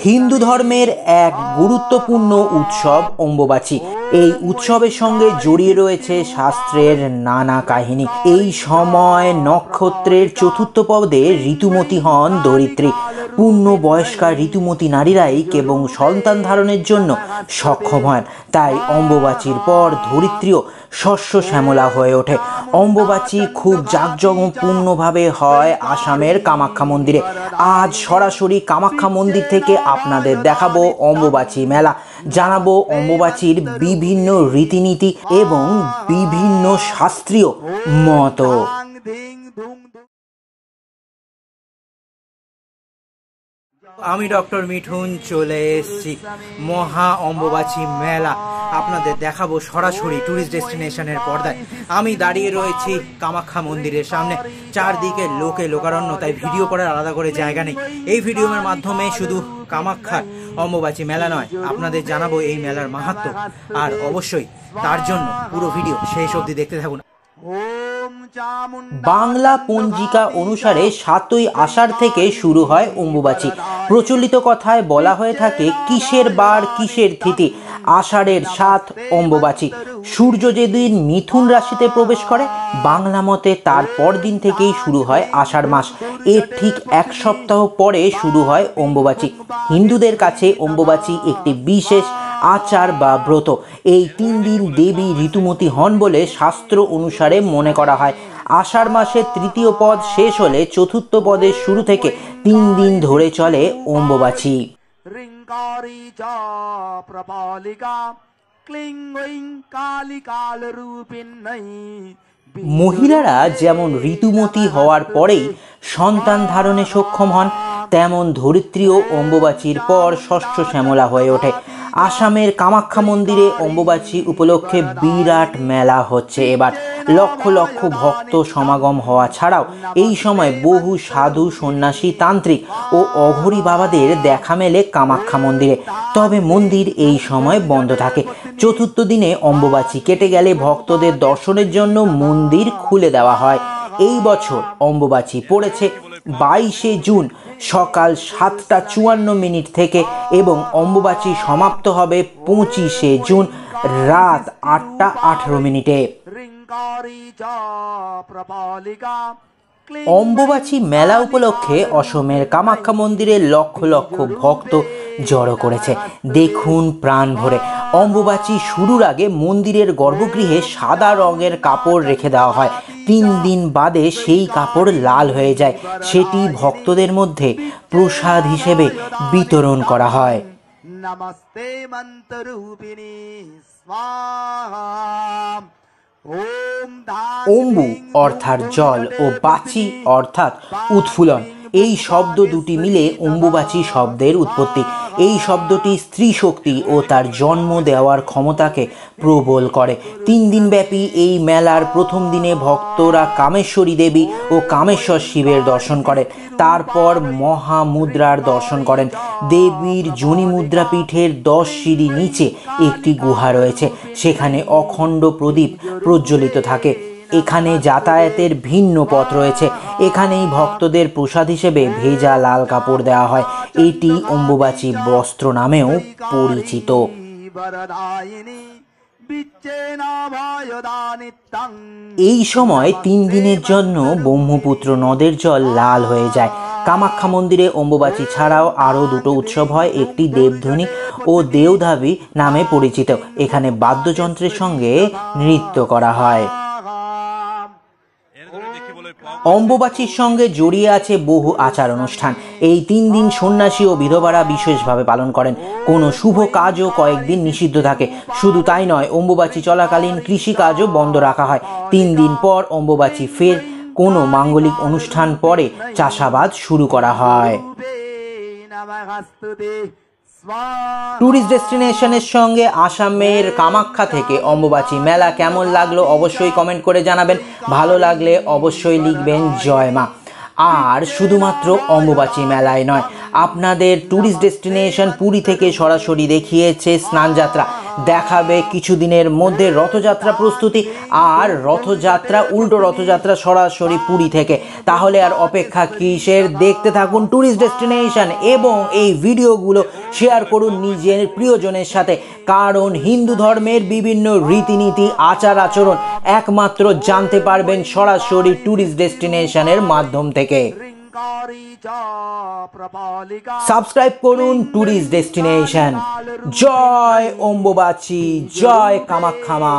হিন্দু ধর্মের এক গুরুত্বপূর্ণ উৎসব অম্বুবাচী। এই উৎসবের সঙ্গে জড়িয়ে রয়েছে শাস্ত্রের নানা কাহিনী। এই সময় নক্ষত্রের চতুর্থ পদে ঋতুমতী হন ধরিত্রী। পূর্ণ বয়স্কা ঋতুমতী নারীরাই কেবল সন্তান ধারণের জন্য সক্ষম হন। তাই অম্বুবাচীর পর ধরিত্রীও শস্য শ্যামলা হয়ে ওঠে। অম্বুবাচী খুব জাঁকজমকপূর্ণভাবে হয় আসামের কামাখ্যা মন্দিরে। আজ সরাসরি কামাখ্যা মন্দির থেকে আপনাদের দেখাবো অম্বুবাচী মেলা, জানাবো অম্বুবাচীর বিভিন্ন রীতিনীতি এবং বিভিন্ন শাস্ত্রীয় মত। আমি ডক্টর মিঠুন চলে এসেছি মহা অম্বুবাচী মেলা আপনাদের দেখাবো সরাসরি ট্যুরিস্ট ডেস্টিনেশনের পর্দায়। আমি দাঁড়িয়ে রয়েছি কামাখ্যা মন্দিরের সামনে, চারদিকে লোকে লোকারণ্য, তাই ভিডিও করার আলাদা করে জায়গা নেই। এই ভিডিওর মাধ্যমে শুধু কামাখ্যার অম্বুবাচী মেলা নয়, আপনাদের জানাবো এই মেলার মাহাত্ম্য, আর অবশ্যই তার জন্য পুরো ভিডিও শেষ অবধি দেখতে থাকুন। বাংলা পঞ্জিকা অনুসারে 7ই আষাঢ় থেকে শুরু হয় অম্বুবাচী। প্রচলিত কথায় বলা হয়ে থাকে কিসের বার কিসের তিথি, আষাঢ়ের 7 অম্বুবাচী। সূর্য যেদিন মিথুন রাশিতে প্রবেশ করে বাংলা মতে তার পরদিন থেকেই শুরু হয় আষাঢ় মাস। এর ঠিক এক সপ্তাহ পরে শুরু হয় অম্বুবাচী। হিন্দুদের কাছে অম্বুবাচী একটি বিশেষ আচার বা ব্রত। এই 3 দিন দেবী ঋতুমতী হন বলে শাস্ত্র অনুসারে মনে করা হয়। আষাঢ় মাসের তৃতীয় পদ শেষ হলে চতুর্থ পদের শুরু থেকে 3 দিন ধরে চলে অম্বুবাচী। মহিলারা যেমন ঋতুমতী হওয়ার পরেই সন্তান ধারণে সক্ষম হন, তেমন ধরিত্রীও অম্বুবাচীর পর শস্য শ্যামলা হয়ে ওঠে। আসামের কামাখ্যা মন্দিরে অম্বুবাচী উপলক্ষে বিরাট মেলা হচ্ছে এবার। লক্ষ লক্ষ ভক্ত সমাগম হওয়া ছাড়াও এই সময় বহু সাধু, সন্ন্যাসী, তান্ত্রিক ও অঘরী বাবাদের দেখা মেলে কামাখ্যা মন্দিরে। তবে মন্দির এই সময় বন্ধ থাকে। চতুর্থ দিনে অম্বুবাচী কেটে গেলে ভক্তদের দর্শনের জন্য মন্দির খুলে দেওয়া হয়। এই বছর অম্বুবাচী পড়েছে 22শে জুন সকাল 7:54 থেকে এবং অম্বুবাচী সমাপ্ত হবে 25শে জুন রাত 8:18। অম্বুবাচী মেলা উপলক্ষে অসমের কামাখ্যা মন্দিরে লক্ষ লক্ষ ভক্ত জড়ো করেছে। দেখুন প্রাণ ভরে। অম্বুবাচী শুরুর আগে মন্দিরের গর্ভগৃহে সাদা রঙের কাপড় রেখে দেওয়া হয়। 3 দিন বাদে সেই কাপড় লাল হয়ে যায়। সেটি ভক্তদের মধ্যে প্রসাদ হিসেবে বিতরণ করা হয়। নমস্তে মন্ত্ররূপিণী স্বাহা। অম্বু অর্থাৎ জল ও বাচী অর্থাৎ উৎফুল্লন, এই শব্দ দুটি মিলে অম্বুবাচী শব্দের উৎপত্তি। এই শব্দটি স্ত্রী শক্তি ও তার জন্ম দেওয়ার ক্ষমতাকে প্রবল করে। 3 দিন ব্যাপী এই মেলার প্রথম দিনে ভক্তরা কামেশ্বরী দেবী ও কামেশ্বর শিবের দর্শন করেন। তারপর মহামুদ্রার দর্শন করেন। দেবীর যোনি মুদ্রা পীঠের 10 সিঁড়ি নিচে একটি গুহা রয়েছে, সেখানে অখণ্ড প্রদীপ প্রজ্বলিত থাকে। এখানে যাতায়াতের ভিন্ন পথ রয়েছে। এখানেই ভক্তদের প্রসাদ হিসেবে ভেজা লাল কাপড় দেওয়া হয়। এটি অম্বুবাচী বস্ত্র নামেও পরিচিত। এই সময় 3 দিনের জন্য ব্রহ্মপুত্র নদের জল লাল হয়ে যায়। কামাখ্যা মন্দিরে অম্বুবাচী ছাড়াও আরও 2টো উৎসব হয়। একটি দেবধনী ও দেওধাবী নামে পরিচিত। এখানে বাদ্যযন্ত্রের সঙ্গে নৃত্য করা হয়। অম্বুবাচীর সঙ্গে জড়িয়ে আছে বহু আচার অনুষ্ঠান। এই 3 দিন সন্ন্যাসী ও বিধবারা বিশেষভাবে পালন করেন। কোনো শুভ কাজও কয়েকদিন নিষিদ্ধ থাকে। শুধু তাই নয়, অম্বুবাচী চলাকালীন কৃষিকাজও বন্ধ রাখা হয়। 3 দিন পর অম্বুবাচী ফের কোনো মাঙ্গলিক অনুষ্ঠান পরে চাষাবাদ শুরু করা হয়। ট্যুরিস্ট ডেস্টিনেশনের সঙ্গে আসামের কামাখ্যা থেকে অম্বুবাচী মেলা কেমন লাগলো অবশ্যই কমেন্ট করে জানাবেন। ভালো লাগলে অবশ্যই লিখবেন জয় মা। আর শুধুমাত্র অম্বুবাচী মেলায় নয়, আপনাদের ট্যুরিস্ট ডেস্টিনেশন পুরী থেকে সরাসরি দেখিয়েছে স্নানযাত্রা। দেখাবে কিছুদিনের মধ্যে রথযাত্রা প্রস্তুতি আর রথযাত্রা উল্টো রথযাত্রা সরাসরি পুরী থেকে। তাহলে আর অপেক্ষা কিসের? দেখতে থাকুন ট্যুরিস্ট ডেস্টিনেশন এবং এই ভিডিওগুলো শেয়ার করুন নিজের প্রিয়জনের সাথে, কারণ হিন্দু ধর্মের বিভিন্ন রীতিনীতি আচার আচরণ একমাত্র জানতে পারবেন সরাসরি ট্যুরিস্ট ডেস্টিনেশনের মাধ্যম থেকে। সাবস্ক্রাইব করুন ট্যুরিস্ট ডেস্টিনেশন। জয় অম্বুবাচী, জয় কামাখ্যা মা।